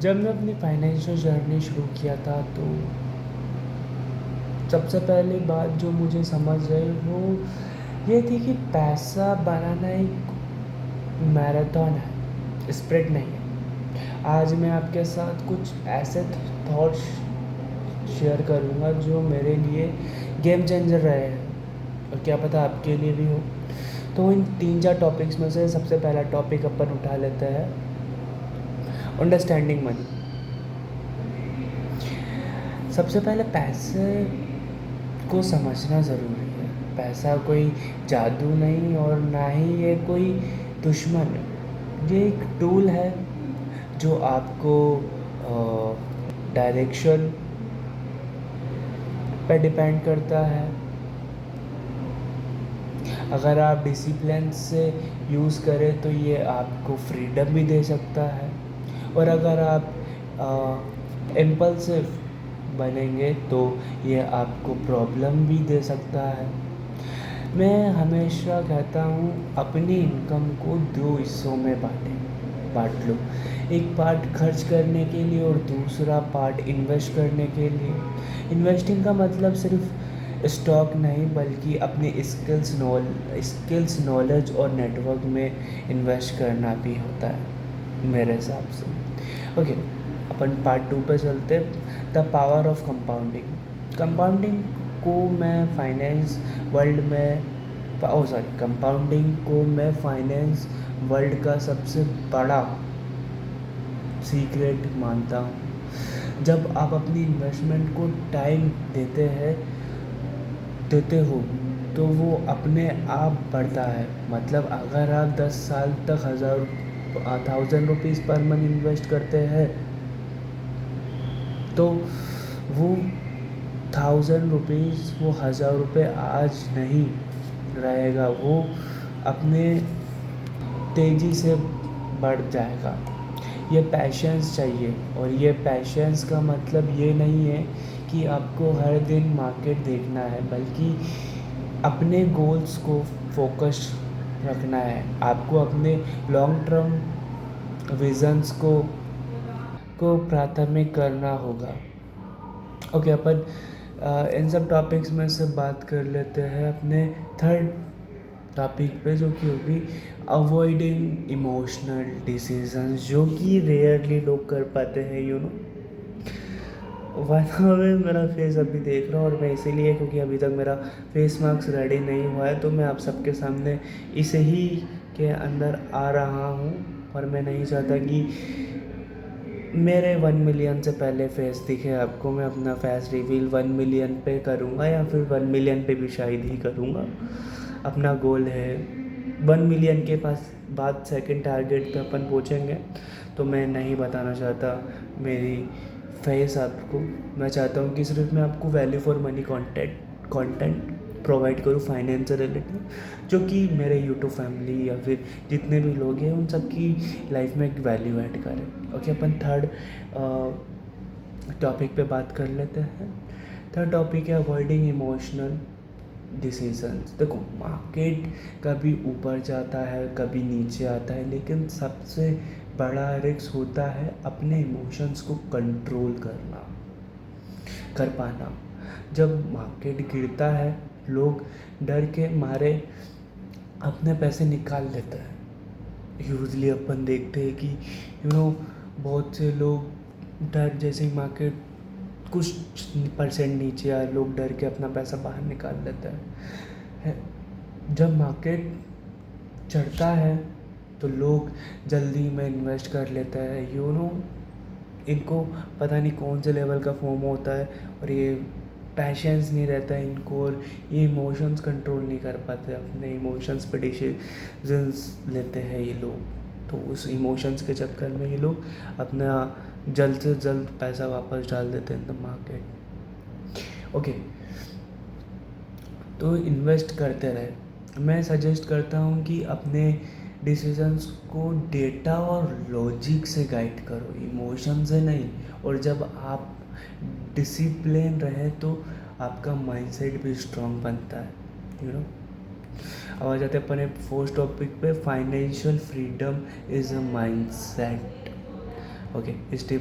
जब मैं अपनी फाइनेंशियल जर्नी शुरू किया था तो सबसे पहली बात जो मुझे समझ आई वो ये थी कि पैसा बनाना एक मैराथन है, स्प्रिंट नहीं है। आज मैं आपके साथ कुछ ऐसे थॉट्स शेयर करूँगा जो मेरे लिए गेम चेंजर रहे हैं और क्या पता आपके लिए भी हो। तो इन 3-4 टॉपिक्स में से सबसे पहला टॉपिक अपन उठा लेते हैं, अंडरस्टैंडिंग मनी। सबसे पहले पैसे को समझना ज़रूरी है। पैसा कोई जादू नहीं और ना ही ये कोई दुश्मन है। ये एक टूल है जो आपको डायरेक्शन पे डिपेंड करता है। अगर आप डिसिप्लिन से यूज़ करें तो ये आपको फ्रीडम भी दे सकता है, और अगर आप इम्पल्सिव बनेंगे तो ये आपको प्रॉब्लम भी दे सकता है। मैं हमेशा कहता हूँ अपनी इनकम को 2 हिस्सों में बांट लो। एक पार्ट खर्च करने के लिए और दूसरा पार्ट इन्वेस्ट करने के लिए। इन्वेस्टिंग का मतलब सिर्फ स्टॉक नहीं बल्कि अपने स्किल्स नॉलेज और नेटवर्क में इन्वेस्ट करना भी होता है मेरे हिसाब से। ओके, अपन पार्ट 2 पे चलते। द पावर ऑफ कंपाउंडिंग को मैं फाइनेंस वर्ल्ड में कंपाउंडिंग को मैं फाइनेंस वर्ल्ड का सबसे बड़ा सीक्रेट मानता हूँ। जब आप अपनी इन्वेस्टमेंट को टाइम देते हो तो वो अपने आप बढ़ता है। मतलब अगर आप 10 साल तक 1000 रुपीज़ पर मंथ इन्वेस्ट करते हैं तो वो 1000 रुपीज़ वो 1000 रुपये आज नहीं रहेगा, वो अपने तेज़ी से बढ़ जाएगा। ये पैशंस चाहिए, और ये पैशंस का मतलब ये नहीं है कि आपको हर दिन मार्केट देखना है, बल्कि अपने गोल्स को फोकस रखना है। आपको अपने लॉन्ग टर्म विजन्स को प्राथमिक करना होगा। ओके, अपन इन सब टॉपिक्स में से बात कर लेते हैं अपने थर्ड टॉपिक पे, जो कि होगी अवॉइडिंग इमोशनल डिसीजंस, जो कि रेयरली लोग कर पाते हैं। वरना में मेरा फेस अभी देख रहा हूँ, और मैं इसीलिए क्योंकि अभी तक मेरा फेस मास्क रेडी नहीं हुआ है, तो मैं आप सबके सामने इसे ही के अंदर आ रहा हूँ। और मैं नहीं चाहता कि मेरे 1 मिलियन से पहले फेस दिखे आपको। मैं अपना फेस रिवील 1 मिलियन पे करूँगा, या फिर 1 मिलियन पे भी शायद ही करूँगा। अपना गोल है 1 मिलियन के पास बाद सेकंड टारगेट पे अपन पहुँचेंगे। तो मैं नहीं बताना चाहता मेरी फेस आपको। मैं चाहता हूँ कि सिर्फ मैं आपको value for money content provide करूँ फाइनेंस से रिलेटेड, जो कि मेरे यूट्यूब फैमिली या फिर जितने भी लोग हैं उन सब की लाइफ में एक वैल्यू ऐड करें। ओके, अपन थर्ड टॉपिक पे बात कर लेते हैं। थर्ड टॉपिक है अवॉइडिंग इमोशनल डिसीजंस। देखो, मार्केट कभी ऊपर जाता है कभी नीचे आता है, लेकिन सबसे बड़ा रिस्क होता है अपने इमोशंस को कंट्रोल कर पाना। जब मार्केट गिरता है लोग डर के मारे अपने पैसे निकाल लेते हैं। यूजली अपन देखते हैं कि बहुत से लोग डर जैसे ही मार्केट कुछ परसेंट नीचे आए, लोग डर के अपना पैसा बाहर निकाल लेते हैं। जब मार्केट चढ़ता है तो लोग जल्दी में इन्वेस्ट कर लेते हैं। इनको पता नहीं कौन से लेवल का फोमो होता है, और ये पैशंस नहीं रहता है इनको, और ये इमोशंस कंट्रोल नहीं कर पाते, अपने इमोशंस पे डिसीजंस लेते हैं ये लोग। तो उस इमोशंस के चक्कर में ये लोग अपना जल्द से जल्द पैसा वापस डाल देते हैं इन द मार्केट। ओके, तो इन्वेस्ट करते रहे। मैं सजेस्ट करता हूँ कि अपने डिसीजंस को डेटा और लॉजिक से गाइड करो, इमोशन से नहीं। और जब आप डिसिप्लिन रहे तो आपका माइंडसेट भी स्ट्रांग बनता है। अब आ जाते हैं अपने फोर्थ टॉपिक पे, financial freedom is a mindset. Okay, stay